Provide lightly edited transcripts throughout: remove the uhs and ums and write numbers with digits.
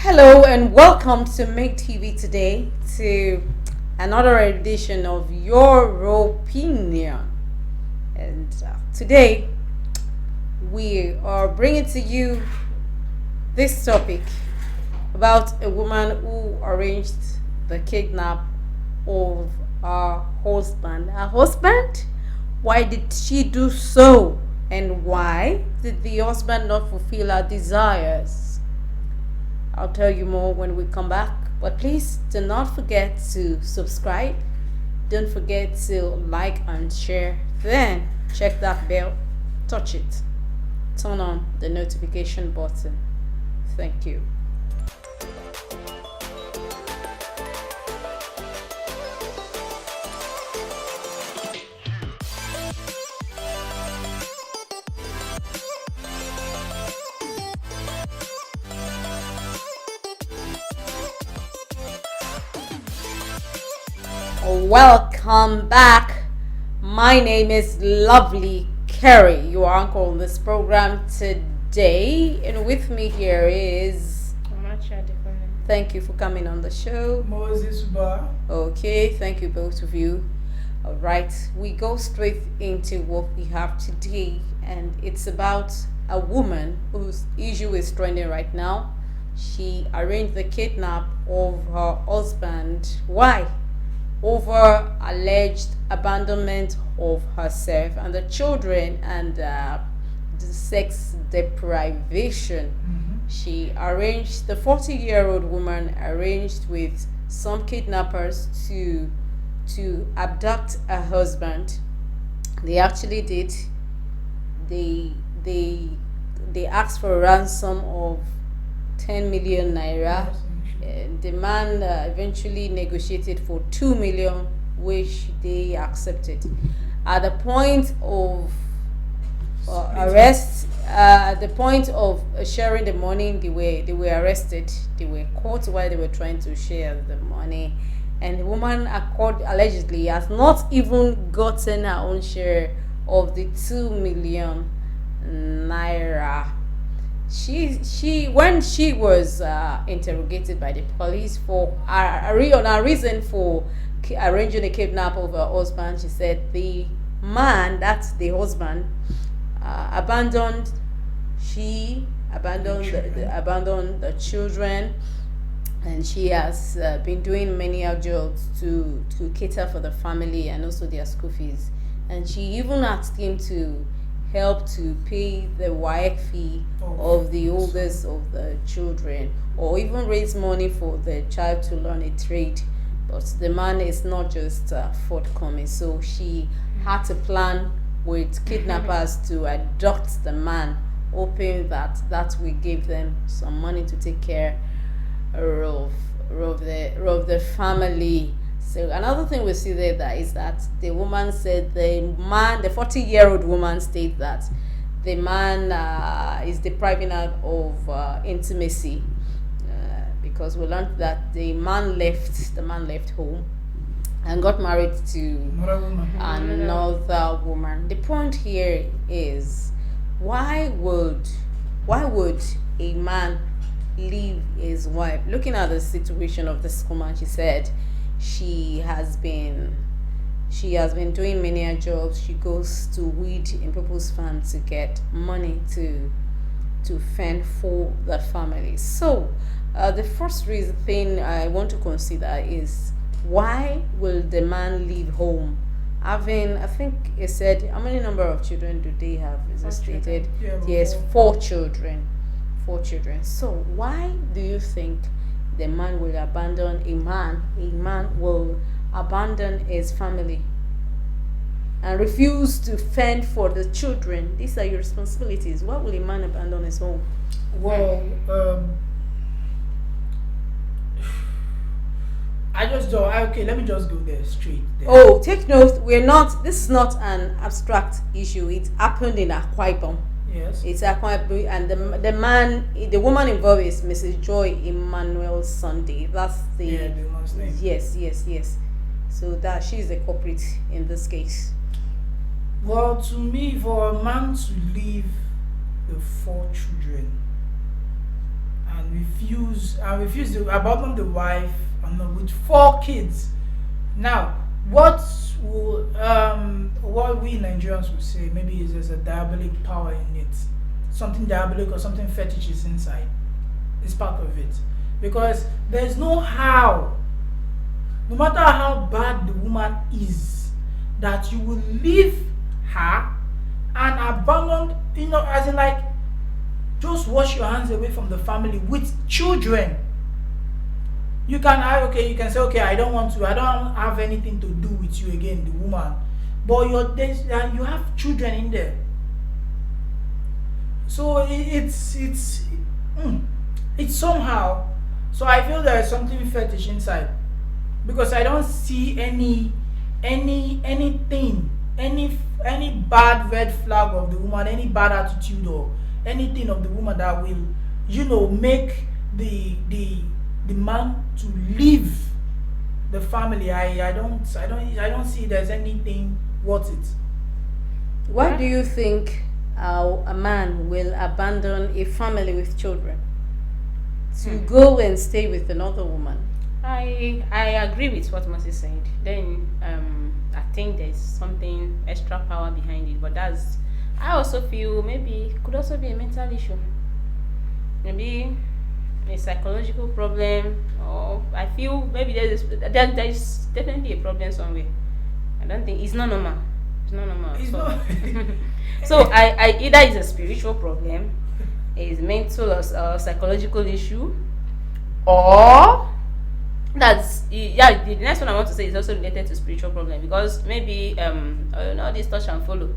Hello and welcome to Make TV today to another edition of Your Opinion. And today we are bringing to you this topic about a woman who arranged the kidnap of her husband. Her husband? Why did she do so? And why did the husband not fulfill her desires? I'll tell you more when we come back. But please do not forget to subscribe. Don't forget to like and share. Then check that bell, touch it, turn on the notification button. Thank you. Welcome back. My name is Lovely Kerry, your uncle on this program today, and with me here is thank you for coming on the show. Moses Bar. Okay, thank you both of you. All right, we go straight into what we have today, and it's about a woman whose issue is trending right now. She arranged the kidnap of her husband. Why? Over alleged abandonment of herself and the children and the sex deprivation. She arranged, the 40-year-old woman arranged with some kidnappers to abduct her husband. They actually did. They asked for a ransom of 10 million naira. The man eventually negotiated for 2 million, which they accepted. At the point of arrest, at the point of sharing the money, they were arrested. They were caught while they were trying to share the money, and the woman allegedly has not even gotten her own share of the 2 million naira. She when she was interrogated by the police for a reason for arranging a kidnap of her husband, she said the man, that's the husband, abandoned the children, and she has been doing many jobs to cater for the family and also their school fees, and she even asked him to help to pay the wife fee of the oldest of the children, or even raise money for the child to learn a trade. But the man is not just forthcoming, so she had to plan with kidnappers to abduct the man, hoping that will give them some money to take care of the family. So another thing we see there that is that the woman said the 40-year-old woman stated that the man is depriving her of intimacy, because we learned that the man left home and got married to another woman. The point here is, why would a man leave his wife? Looking at the situation of this woman, she said she has been doing many jobs. She goes to weed in people's farms to get money to fend for the family. So the first thing I want to consider is, why will the man leave home having, I think it said, how many number of children do they have? Is it stated? Yes, 4 children. 4 children. So why do you think the man will abandon a man will abandon his family and refuse to fend for the children? These are your responsibilities. Why will a man abandon his home? Well, I just don't. Okay, let me just go there straight. There. Oh, take note. This is not an abstract issue. It happened in Akwa Ibom. Yes. It's Akwa Ibom, and the woman involved is Mrs. Joy Emmanuel Sunday. That's the woman's name. Yes. So that she's the culprit in this case. Well, to me, for a man to leave the 4 children and refuse to abandon the wife and with 4 kids. Now, what we Nigerians would say maybe is there's a diabolic power in it, something diabolic or something fetish is inside. It's part of it because there's no how, no matter how bad the woman is, that you will leave her and abandon, as in like just wash your hands away from the family with children. You can say, okay, I don't have anything to do with you again, the woman. But you have children in there. So it's somehow. So I feel there is something fetish inside. Because I don't see anything, any bad red flag of the woman, any bad attitude or anything of the woman that will, make the man to leave the family. I don't see there's anything worth it. Why do you think a man will abandon a family with children to go and stay with another woman? I agree with what Moses said. Then I think there's something extra power behind it, but I also feel maybe it could also be a mental issue, maybe a psychological problem, or I feel maybe there's definitely a problem somewhere. I don't think it's not normal. It's not normal. It's So, not. so I either it's a spiritual problem, it's mental or psychological issue, or the next one I want to say is also related to spiritual problem because maybe all this touch and follow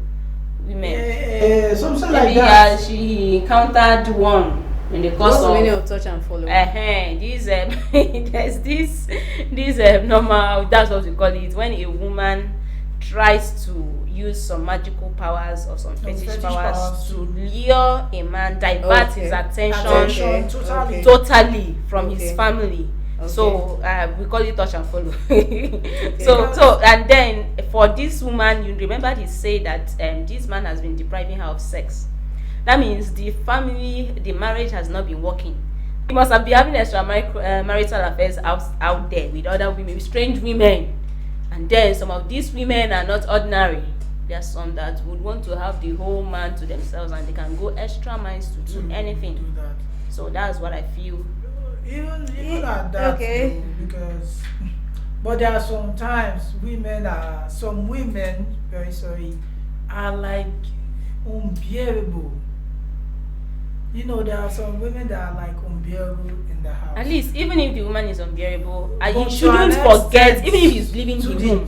women. Yeah, something like Maybe that. she encountered one in the course What's the meaning of of touch and follow? this there's this normal, that's what we call it, when a woman tries to use some magical powers or some fetish fetish powers powers to lure a man, divert his Okay. attention Attention, totally. Okay. totally from his Okay. family. Okay. So we call it touch and follow. Okay. So and then for this woman, you remember he said that this man has been depriving her of sex. That means the marriage has not been working. He must have been having marital affairs out there with other women, with strange women. And then some of these women are not ordinary. There are some that would want to have the whole man to themselves and they can go extra miles to do anything. Do that. So that's what I feel. Even at that, Okay. though, because but there are some women, very sorry, are like unbearable. There are some women that are like unbearable in the house. At least, even if the woman is unbearable, But you to shouldn't an forget, extent, even if he's leaving to the the room,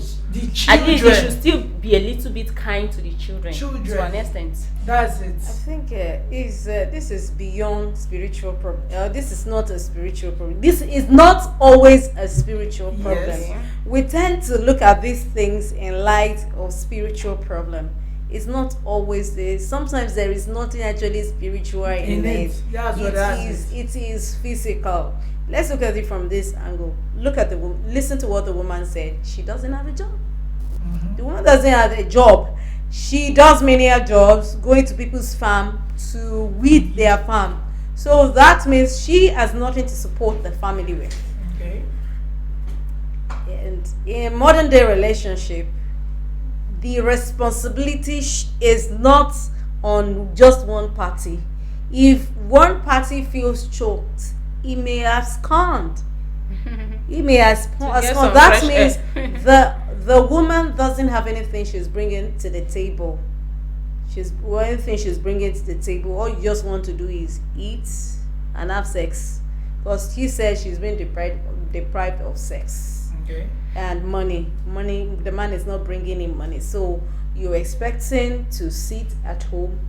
children. at least you should still be a little bit kind to the children. Children. To an extent. That's it. I think this is beyond spiritual problem. This is not a spiritual problem. This is not always a spiritual problem. Yes. We tend to look at these things in light of spiritual problem. It's not always this. Sometimes there is nothing actually spiritual in In it. That's what that is. It is physical. Let's look at it from this angle. Listen to what the woman said. She doesn't have a job. The woman doesn't have a job. She does menial jobs, going to people's farm to weed their farm. So that means she has nothing to support the family with. Okay. And in a modern day relationship, the responsibility is not on just one party. If one party feels choked, he may have scorned. He may have get scorned. some That fresh means air. the woman doesn't have anything she's bringing to the table. Anything she's bringing to the table. All you just want to do is eat and have sex, because she says she's been deprived of sex Okay. and money. The man is not bringing in money, so you're expecting to sit at home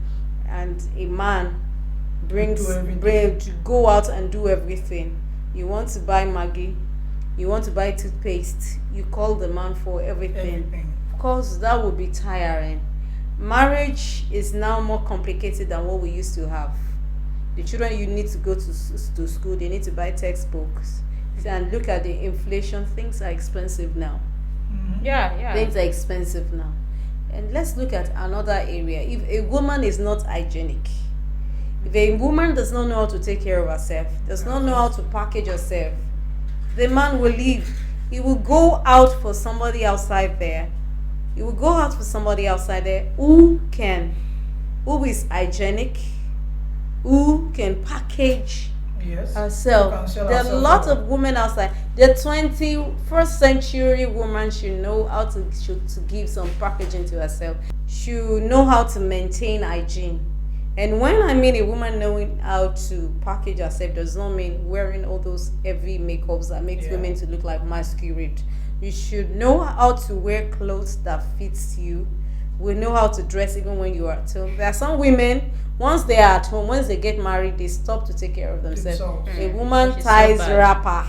and a man brings Do everything. to go out and do everything. You want to buy Maggie, you want to buy toothpaste, you call the man for everything. Everything. Of course, that would be tiring. Marriage is now more complicated than what we used to have. The children, you need to go to school, they need to buy textbooks. And look at the inflation, things are expensive now. Yeah. Things are expensive now. And let's look at another area. If a woman is not hygienic, If a woman does not know how to take care of herself, does not know how to package herself, the man will leave. He will go out for somebody outside there. He will go out for somebody outside there who is hygienic, who can package Yes. herself. Who can sell There are a herself lot well. of women outside. The 21st century woman should know how to give some packaging to herself. Should know how to maintain hygiene. And when I mean a woman knowing how to package herself, does not mean wearing all those heavy makeups that makes Yeah. women to look like masquerade. You should know how to wear clothes that fits you. We know how to dress even when you are at home. There are some women, once they are at home, once they get married, they stop to take care of themselves. A woman Which is so ties bad. wrapper,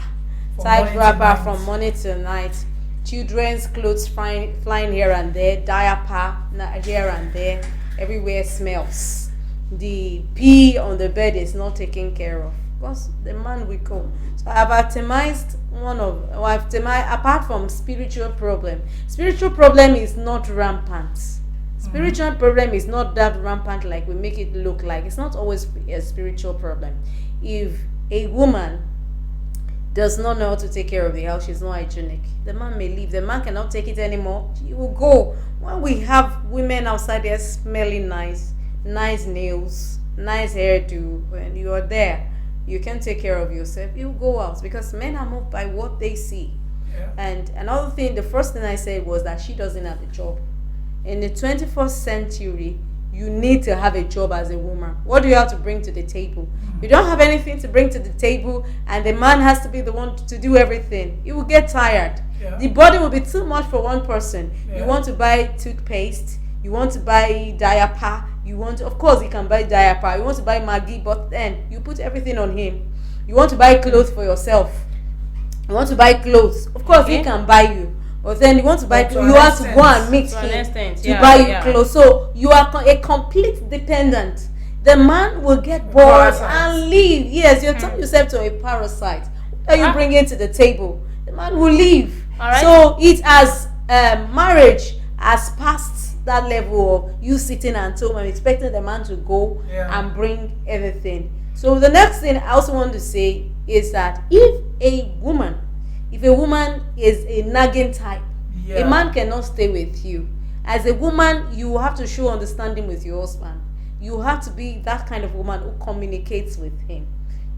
From ties morning to wrapper night. from morning till night. Children's clothes flying here and there, diaper here and there. Everywhere smells. The pee on the bed is not taken care of because the man will go. So I've itemized apart from spiritual problem. Spiritual problem is not rampant. Spiritual problem is not that rampant like we make it look like. It's not always a spiritual problem. If a woman does not know how to take care of the house, she's not hygienic, the man may leave. The man cannot take it anymore. He will go. When we have women outside there smelling nice nails, nice hairdo, when you are there, you can take care of yourself. You go out because men are moved by what they see. Yeah. And another thing, the first thing I said was that she doesn't have a job. In the 21st century, you need to have a job as a woman. What do you have to bring to the table? You don't have anything to bring to the table, and the man has to be the one to do everything. You will get tired. Yeah. The body will be too much for one person. Yeah. You want to buy toothpaste, you want to buy diaper, of course you can buy diaper, you want to buy Maggi, but then you put everything on him. You want to buy clothes for yourself. You want to buy clothes. Of course he can buy you. But then you want to buy But to clothes, an you have to extent. go and meet To an him extent, to yeah, buy you yeah. clothes. So you are a complete dependent. The man will get bored Parasite. and leave. Yes, you turn yourself to a parasite. What are you bringing to the table? The man will leave. All right. So it has marriage has passed that level of you sitting at home and expecting the man to go Yeah. and bring everything. So the next thing I also want to say is that if a woman is a nagging type, Yeah. a man cannot stay with you. As a woman, you have to show understanding with your husband. You have to be that kind of woman who communicates with him.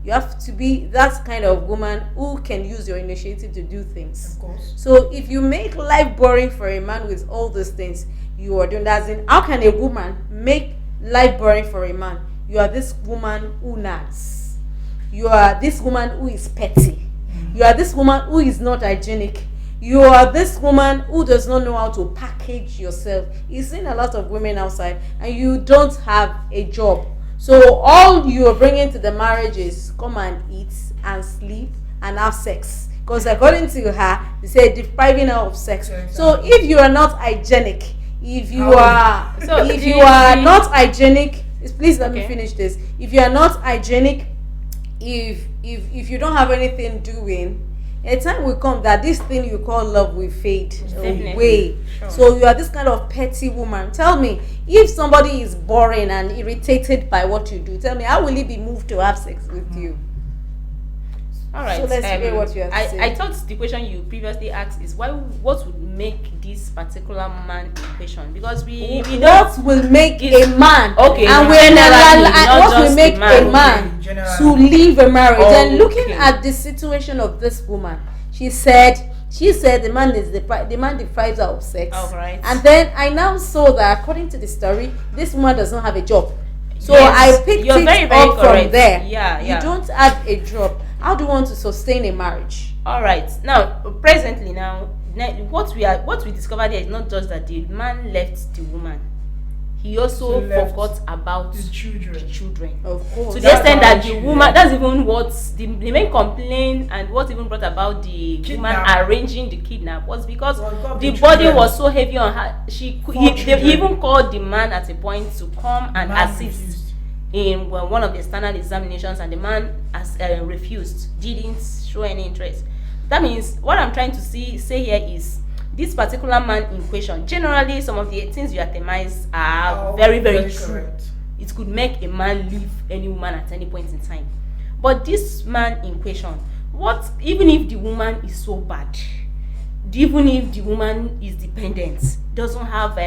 You have to be that kind of woman who can use your initiative to do things. Of course. So if you make life boring for a man with all these things, you are doing that. As in, how can a woman make life boring for a man? You are this woman who nags. You are this woman who is petty. You are this woman who is not hygienic. You are this woman who does not know how to package yourself. You've seen a lot of women outside and you don't have a job. So all you are bringing to the marriage is come and eat and sleep and have sex. Because according to her, they say depriving her of sex. Yeah, exactly. So if you are not hygienic, if you How- are So if do you you are think- not hygienic, please let me Okay. finish this. If you are not hygienic, if you don't have anything doing, a time will come that this thing you call love will fade Definitely. away. Sure. So you are this kind of petty woman. Tell me, if somebody is boring and irritated by what you do, tell me, how will he be moved to have sex with you? All right. So let's hear what you have to say. I thought the question you previously asked is what would make this particular man in question? Because we don't. What will make It's- a man? Okay, and generally, not what will just make the man. a man Generally. to leave a marriage? And looking Okay. at the situation of this woman, she said the man deprives her of sex. All right. And then I now saw that according to the story, this woman does not have a job. So Yes, I picked you're it very, very up from correct. there. Yeah, yeah. You don't have a job. How do you want to sustain a marriage? All right. Now, presently, what we discovered here is not just that the man left the woman. He also He left forgot about the children. the children. Of course. To the That's extent how that the she woman, left. that's even what the main complaint and what even brought about the woman Kidnap. arranging the kidnap was because Well, God, the the body children. was so heavy on her. Four They children. even called the man at a point to come and Man assist refused. in one of the standard examinations, and the man refused, didn't show any interest. That means what I'm trying to say here is this particular man in question. Generally, some of the things you itemize are Oh, very, very true. correct. it could make a man leave any woman at any point in time. But this man in question, what even if the woman is so bad, even if the woman is dependent, doesn't have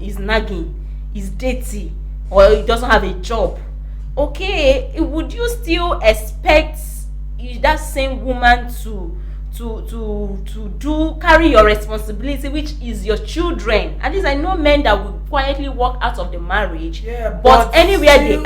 is nagging, is dirty, or it doesn't have a job, okay, would you still expect that same woman to do carry your responsibility, which is your children? At least I know men that will quietly walk out of the marriage, but anywhere still,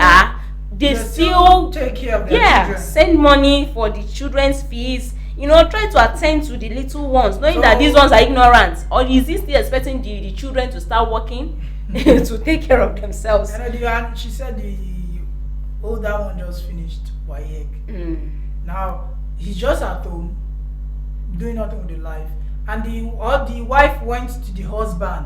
they still take care of their children. send money for the children's fees, try to attend to the little ones, knowing that these ones are ignorant. Or is he still expecting the children to start working to take care of themselves? And she said the older one just finished WAEC. Now he's just at home doing nothing with his life, and the wife went to the husband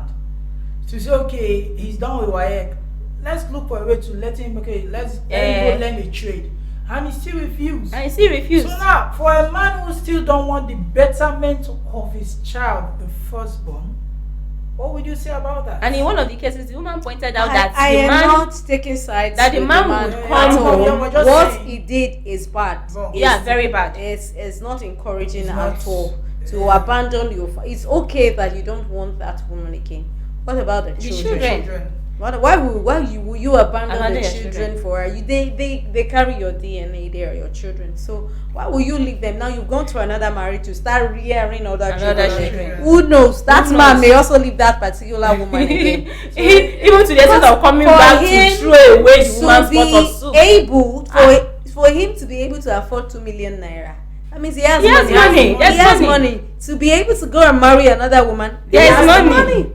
to say, okay, he's done with WAEC, let's look for a way to let him, let him go learn a trade. And he still refused. So now, for a man who still don't want the betterment of his child, the firstborn, what would you say about that? And in one of the cases, the woman pointed out that I the am man, not taking sides. that the man would come home. What he did is bad. Yeah, very bad. It's not encouraging It's at not, all to abandon your. It's okay that you don't want that woman again. What about the children? Why will you abandon the children for her? They carry your DNA, they are your children. So why will you leave them? Now you've gone to another marriage to start rearing other children. Who knows? That man may also leave that particular woman again. So even to the extent of coming back to throw away the woman's pot of soup. Able for him to be able to afford 2 million naira. That means he has money. He has money to be able to go and marry another woman. There is money.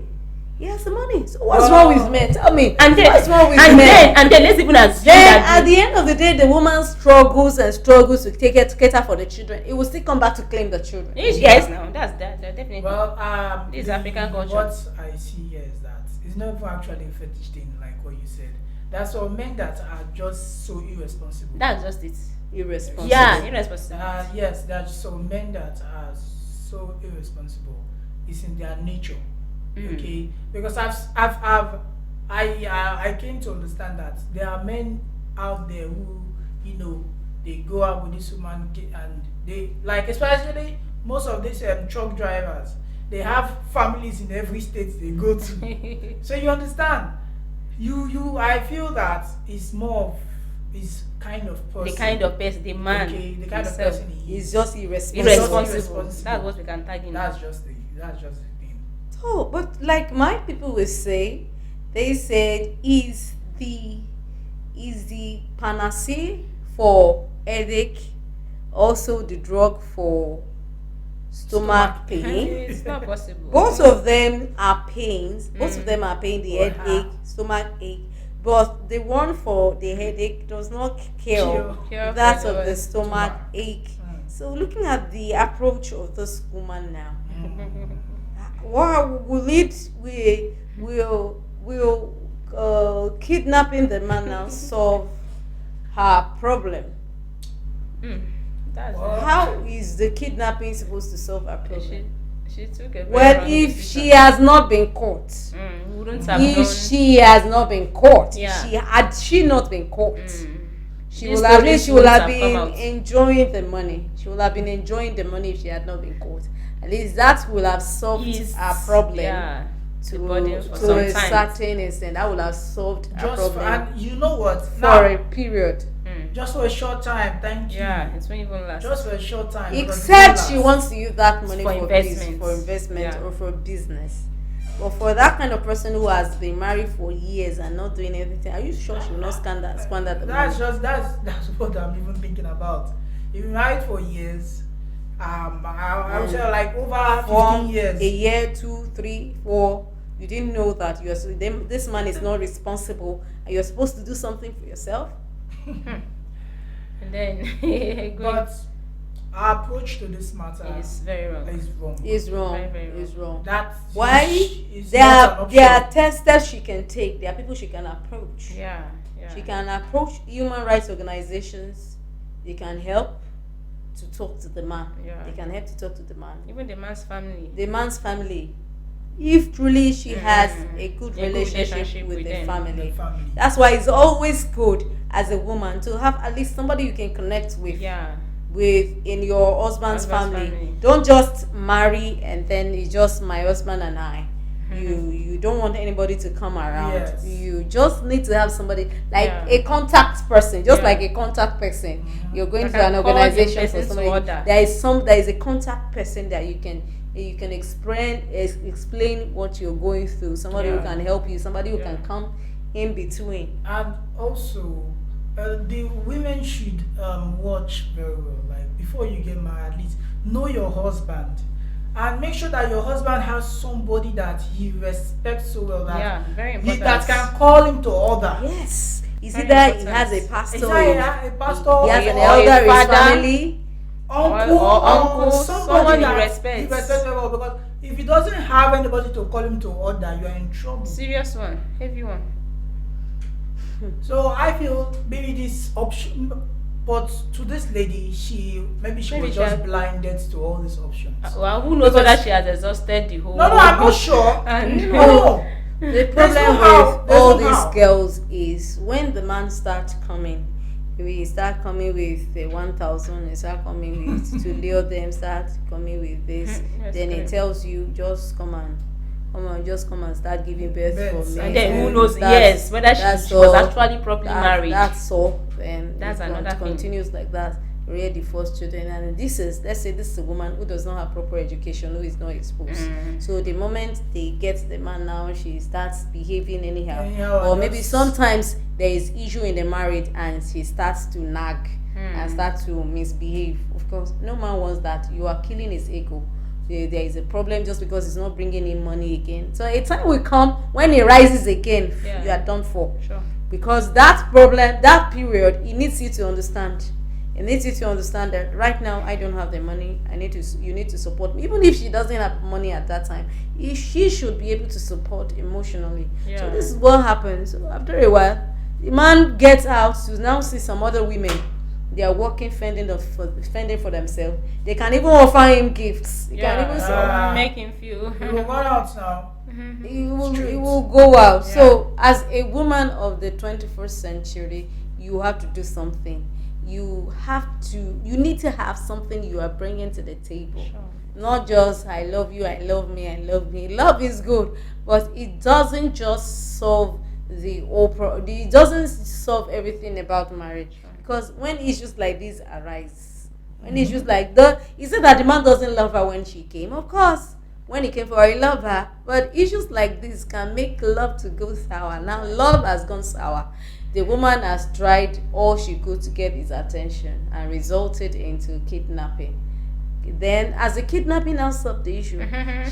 He has the money. So what's wrong with men? Tell me. What's wrong with men? And then let's even assume that at the end of the day, the woman struggles to cater for the children. It will still come back to claim the children. Yes, now that's definitely. Well, this is African culture. What I see here is that it's not actually a fetish thing, like what you said. There's some men that are just so irresponsible. That's just it. Irresponsible. Yeah, irresponsible. Yes, there's some men that are so irresponsible. It's in their nature. Okay, because I came to understand that there are men out there who they go out with this woman and they like, especially most of these truck drivers, they have families in every state they go to. So you understand, I feel that it's more of his kind of person. The kind of person, the man. Okay, the kind of person he is. He's just irresponsible. That's what we can tag him. That's just the thing. Oh, but like my people will say, they said is the panacea for headache also the drug for stomach pain? It's not possible. Both of them are pains. Both of them are pain, the headache, stomach ache. But the one for the headache does not cure that of the stomach ache. So looking at the approach of this woman now, what will kidnapping the man now solve her problem? How is the kidnapping supposed to solve her problem? She took a if she has not been caught, she has not been caught, had she not been caught, she will have been enjoying the money. She will have been enjoying the money if she had not been caught. At least that will have solved her problem. To a certain extent, that will have solved her problem. And you know what? For a period. Just for a short time, thank you. Yeah, it's not even last. Just for a short time. Except she wants to use that money for investment or for business. But for that kind of person who has been married for years and not doing anything, are you sure she will not squander the money? That's what I'm even thinking about. You've been married for years. I would say like over 15 years. A year, 2, 3, 4. You didn't know that this man is not responsible and you're supposed to do something for yourself. And then but our approach to this matter is very wrong. Is wrong. Is wrong. That's why there are tests she can take. There are people she can approach. Yeah. She can approach human rights organizations. They can help to talk to the man. They can help to talk to the man. Even the man's family. The man's family. if truly she has a good A good relationship relationship with with the them. family. The family. That's why it's always good as a woman to have at least somebody you can connect with Yeah. in your husband's Husband's family. family. Don't just marry and then it's just my husband and I. You don't want anybody to come around. Yes. You just need to have somebody like Yeah. a contact person, just Yeah. like a contact person. You're going That to can an call the organization for person to somebody. order. There is a contact person that you can explain what you're going through. Somebody who Yeah. can help you. Somebody who Yeah. can come in between. And also, the women should watch very well. Like before you get married, at least know your husband, and make sure that your husband has somebody that he respects so well that Yeah, very he, important. that can call him to order. Yes. Is Very it that he important. has a pastor? Is that a pastor He has an or a elder in his father? family. uncle or uncle, somebody someone he that respects. he respects very well, because if he doesn't have anybody to call him to order, you are in trouble. Serious one, heavy one. So I feel maybe this option, but to this lady, maybe she Maybe was she just had- blinded to all these options. Well, who knows Because- whether she has exhausted the whole. No, I'm not sure. And- No. The There's problem no how. with There's all no these how. girls is when the man starts coming, we start coming with the 1,000, they start coming with to lure them, start coming with this. Yes, Then it correct. tells you just come on, just come and start giving birth for Births. me. And then who Yeah. knows? That's- Yes, whether that's she was all. actually properly married. That's all. And That's it another thing. continues like that. Rear the first children, and let's say this is a woman who does not have proper education, who is not exposed. So the moment they get the man now, she starts behaving anyhow, or maybe just- sometimes there is issue in the marriage and she starts to nag and start to misbehave. Of course, no man wants that. You are killing his ego. There is a problem just because it's not bringing in money again. So a time will come when it rises again, Yeah. you are done for. Sure. Because that problem, that period, it needs you to understand. It needs you to understand that right now I don't have the money. You need to support me. Even if she doesn't have money at that time, she should be able to support emotionally. Yeah. So this is what happens. So after a while, the man gets out to now see some other women. They are working, fending for themselves. They can even offer him gifts. They can even Yeah. make him feel. We will go out now. he will Straight. go out. Yeah. So as a woman of the 21st century, you have to do something. You need to have something you are bringing to the table. Sure. Not just I love you, I love me, I love me. Love is good, but it doesn't just solve it doesn't solve everything about marriage. Because when issues like this arise, when issues like he said that the man doesn't love her when she came. Of course, when he came for her, he loved her. But issues like this can make love to go sour. Now love has gone sour. The woman has tried all she could to get his attention and resulted into kidnapping. Then, as the kidnapping now solved the issue,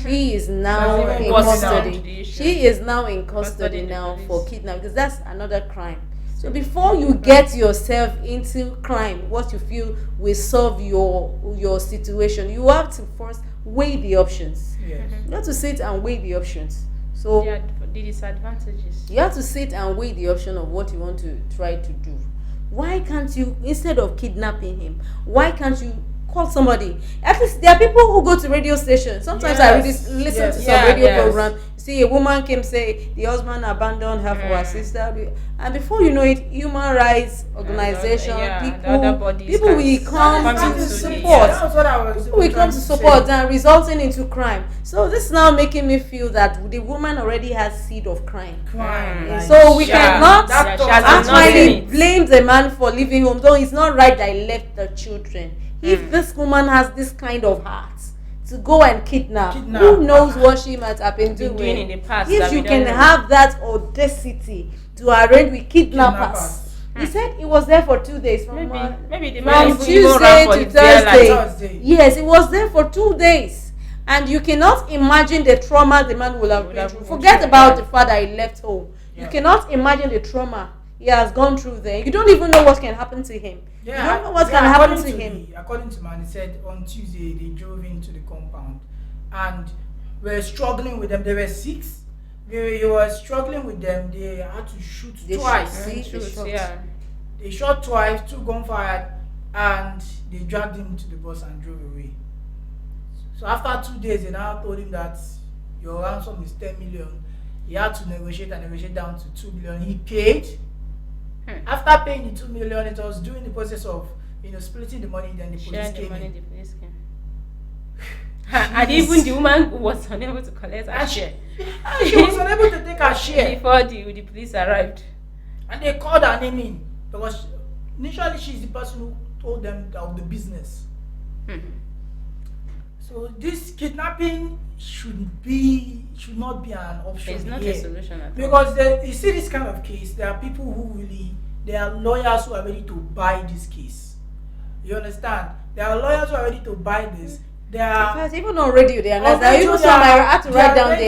she is now That's even in worse custody. now, the issue. She is now in Custody custody in the now police. for kidnapping, because that's another crime. So before you get yourself into crime, what you feel will solve your situation, you have to first weigh the options. Yes. You have to sit and weigh the options. So The disadvantages. you have to sit and weigh the option of what you want to try to do. Why can't you, instead of kidnapping him, why can't you call somebody? At least there are people who go to radio stations. Sometimes I really Yes. listen Yes. to some Yeah, radio yes. program. See a woman came say the husband abandoned her for her sister, and before you know it, human rights organization, the other bodies people can will come come to into the- support. That was what I was People will come trying to say. support and resulting into crime. So this is now making me feel that the woman already has seed of crime. Crime, like- So we Yeah. cannot That she has thought- not actually seen it. blame the man for leaving home, though it's not right that he left the children. If this woman has this kind of heart to go and kidnap, who knows what she might have been Been doing. doing in the past If that you we can don't know. have that audacity to arrange with kidnappers. Kidnappers. He said he was there for 2 days. From Maybe the from man even Tuesday ran for to his dear life. Thursday. Yes, it was there for 2 days. And you cannot imagine the trauma the man will have Would been have through. gone Forget through, about yeah. the fact that he left home. Yeah. You cannot imagine the trauma he has gone through there. You don't even know what can happen to him. You don't know what can happen to him. According to man, he said on Tuesday they drove into the compound and were struggling with them. There were 6. They were struggling with them. They had to shoot They twice. shoot, see? Shoot, They shot. yeah. They shot twice, 2 gunfire, and they dragged him to the bus and drove away. So after 2 days, they now told him that your ransom is 10 million. He had to negotiate and negotiate down to 2 million. He paid. After paying the 2 million, it was during the process of splitting the money. Then the police Share the came money, in. the police came. And even the woman was unable to collect her And share she was unable to take her share. before the police arrived. And they called her name in because initially she's the person who told them of the business. So this kidnapping should not be an option It's not here. a solution at all. Because you see this kind of case, there are people there are lawyers who are ready to buy this case. You understand? There are lawyers who are ready to buy this. There are Because even on radio, they are nice. On There are radio, even they some I are- had to they write are down ready.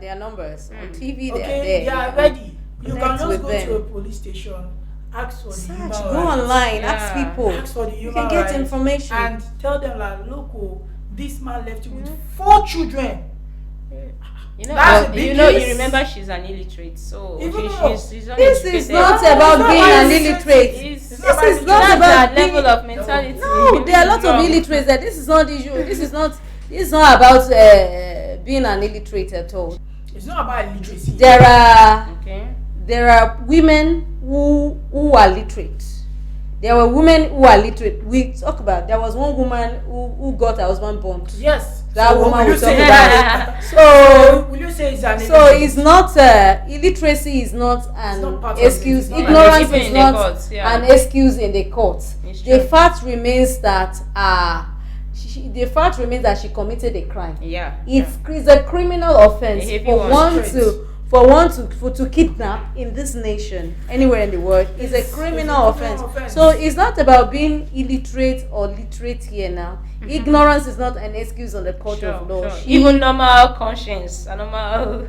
their numbers on TV. They are okay, there. they are ready. You can connect just with go them. to a police station, ask for the Search, human go rights. online, ask Yeah. people. Ask for the You human can get rights information. and tell them like, look, this man left you with 4 children. That's a big you case. remember she's an illiterate, so Even though she's This is uneducated. not No, about it's being not an about illiterate. It's- It's This not is about not That's about that being. level of mentality. No, there are lots of Wrong. illiterates. That this is not the issue. This is not about being an illiterate at all. It's not about illiteracy. Okay. There are women who are literate. There were women who are literate. We talk about there was one woman who got her husband burnt. Yes. That So woman will we you talk say about. So will you say it's an So illiterate? it's not illiteracy is not an not part of excuse. it. It's not Ignorance even is in the not courts, yeah. an excuse in the court. It's The true. fact remains that she committed a crime. Yeah. It's a criminal offense A heavy for one. one Straight. to kidnap in this nation, anywhere in the world, is a criminal offense. offense. So it's not about being illiterate or literate here now. Ignorance is not an excuse on the court of law. Sure. She- Even normal conscience, a normal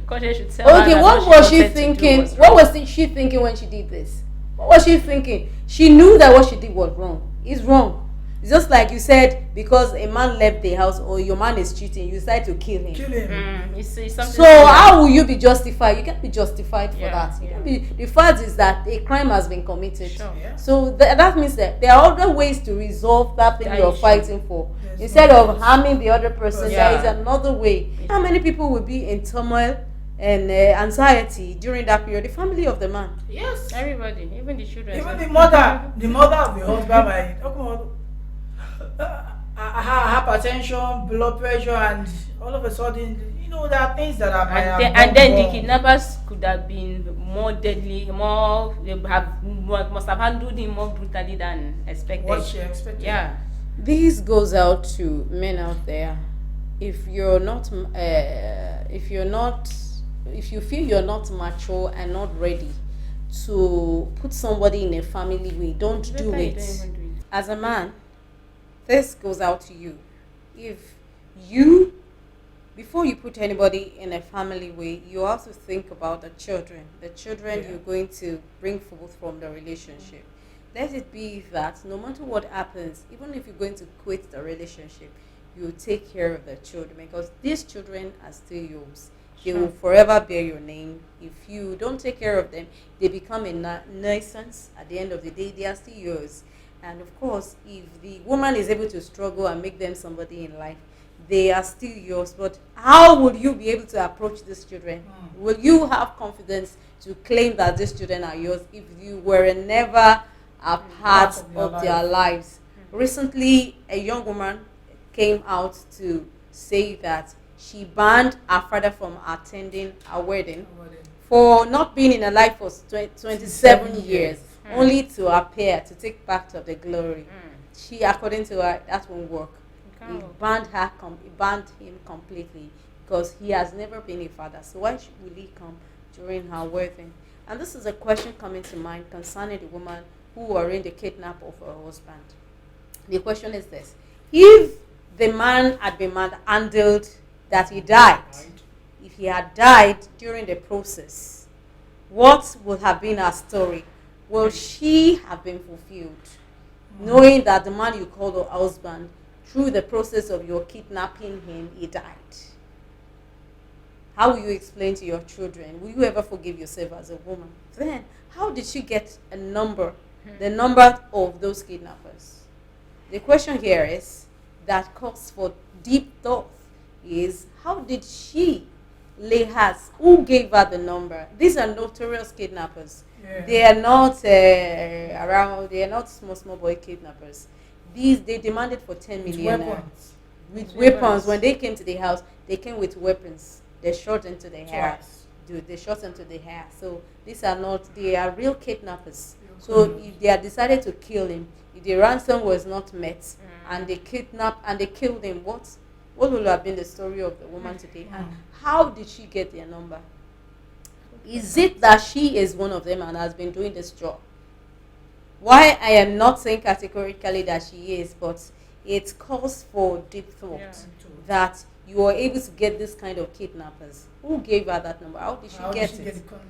conscience should tell her Okay, that what was she wanted to do thinking? was What wrong. was she thinking when she did this? What was she thinking? She knew that what she did was wrong. It's wrong. It's just like you said, because a man left the house or your man is cheating, you decide to kill him. Kill him. It's something So similar. how will you be justified? You can't be justified for Yeah, that. You yeah. can't be, the fact is that a crime has been committed. Sure. Yeah. So that means that there are other ways to resolve that thing That you're issue. fighting for. Yes, Instead no, of yes. harming the other person, Yeah. there is another way. How many people will be in turmoil and anxiety during that period? The family of the man. Yes. Everybody, even the children. Even the mother of the husband might talk about hypertension, blood pressure, and all of a sudden, there are things that are And then the kidnappers could have been more deadly, must have handled him more brutally than expected. what she expected. Yeah. This goes out to men out there. If you feel you're not mature and not ready to put somebody in a family way, don't do Better you it. don't even do it. As a man, this goes out to you. If you, before you put anybody in a family way, you also think about the children Yeah. you're going to bring forth from the relationship. Let it be that no matter what happens, even if you're going to quit the relationship, you take care of the children, because these children are still yours. They will forever bear your name. If you don't take care of them, they become a nuisance. At the end of the day, they are still yours. And of course, if the woman is able to struggle and make them somebody in life, they are still yours. But how will you be able to approach these children? Will you have confidence to claim that these children are yours if you were never a part of their lives? Recently, a young woman came out to say that she banned her father from attending a wedding for not being in her life for 27 years, only to appear to take part of the glory. She, according to her, that won't work. He banned him completely, because he has never been a father. So why will he come during her wedding? And this is a question coming to mind concerning the woman who arranged the kidnap of her husband. The question is this: if the man had been handled that he died, if he had died during the process, what would have been her story? Will she have been fulfilled, knowing that the man you call her husband, through the process of your kidnapping him, he died? How will you explain to your children? Will you ever forgive yourself as a woman? Then, how did she get the number of those kidnappers? The question here is that calls for deep thought. is how did she lay hers? Who gave her the number? These are notorious kidnappers. Yeah. They are not around. They are not small boy kidnappers. These they demanded for 10 With million naira. weapons. With With weapons. weapons. When they came to the house, they came with weapons. They shot into the hair. Twice. Dude, they shot into the hair. So these are not. They are real kidnappers. Real So criminals. if they had decided to kill him, if the ransom was not met, and they kidnapped and they killed him, what would have been the story of the woman today? And how did she get their number? Is it that she is one of them and has been doing this job? Why I am not saying categorically that she is, but it calls for deep thought Yeah. that you are able to get this kind of kidnappers. Who gave her that number? How did she How get did she it?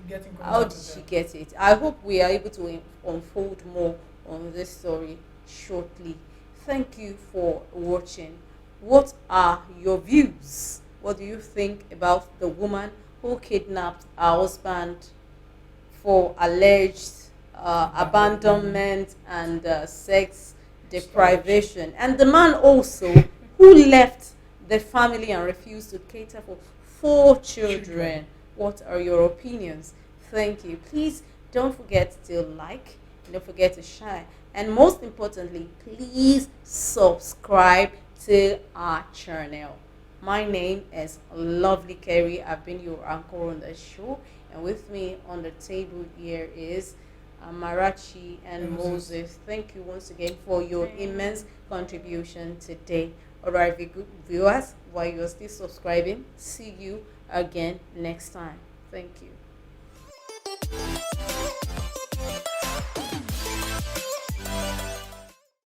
get in contact How did with she them? get it? I hope we are able to unfold more on this story shortly. Thank you for watching. What are your views? What do you think about the woman who kidnapped her husband for alleged abandonment and sex deprivation, and the man also who left the family and refused to cater for 4 children? What are your opinions? Thank you. Please don't forget to like, don't forget to share, and most importantly, please subscribe to our channel. My name is Lovely Kerry. I've been your anchor on the show, and with me on the table here is Marachi and Moses. Thank you once again for your immense contribution today. Alright, viewers, while you're still subscribing, see you again next time. Thank you.